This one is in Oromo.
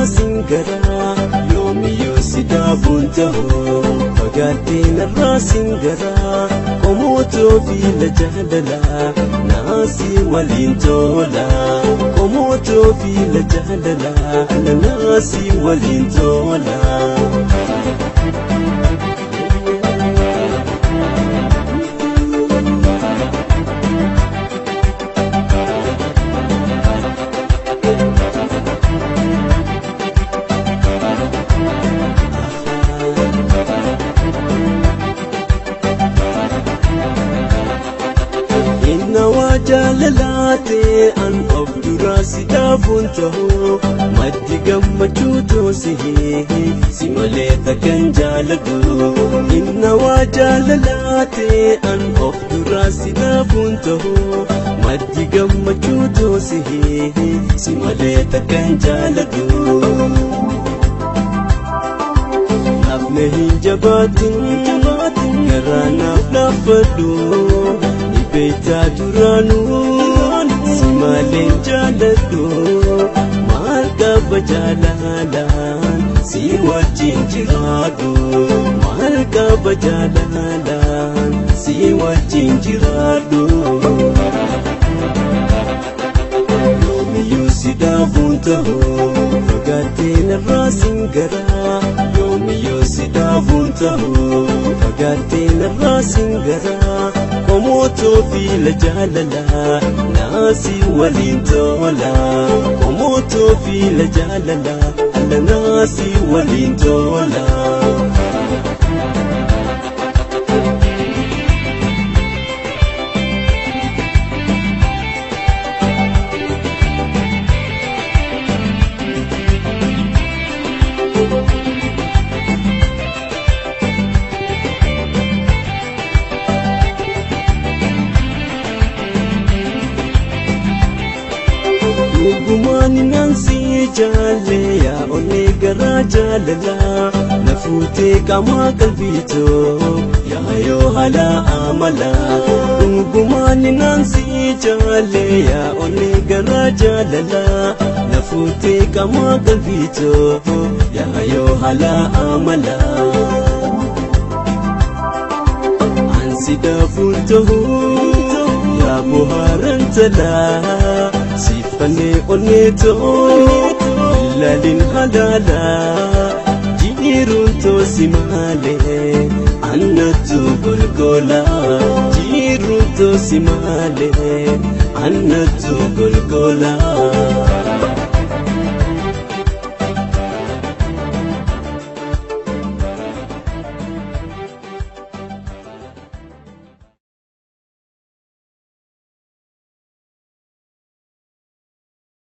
singara yoomiyyuu si dhaabuun ta'u fagaattee narraa singara qomootoo fiila jaalala naasii waliin tola qomootoo fiila jaalala naasii waliin tola. Jaalalate an of dura si dhaabuun ta'u maddi gammachuu toosihee si malee takkan jaaladhu. Inna waa jaalalate an of dura si dhaabuun ta'u maddi gammachuu toosihee si malee takkan jaaladhu. Nafne hin jabaatin garaa naaf laaffadhu. Beeta duraanuun si malee jaaladhu maal qaba jaalalaan si wajjin jiraadhu maal qaba jaalalaan si wajjin jiraadhu. Yoomiyyuu si dhaabuun ta'u fagaattee narraa singara yoomiyyuu si dhaabuun ta'u fagaattee narraa singara. Qomootoo fiila jaalala naasii waliin tola qomootoo fiila jaalala naasii waliin tola. Dhugumani nansi jaalle yaa onnee garaa jaalala na fuutee qaamaa qalbiitoo yaa yoo haala amala. Dhugumani nansi jaalle yaa onnee garaa jaalala na fuutee qaamaa qalbiitoo yaa yoo haala amala. Ansi dhaabuun ta'u yaa bohaaran talaa. Sifane oneto lalin halala jirun to simale annatu golgola jirun to simale annatu golgola.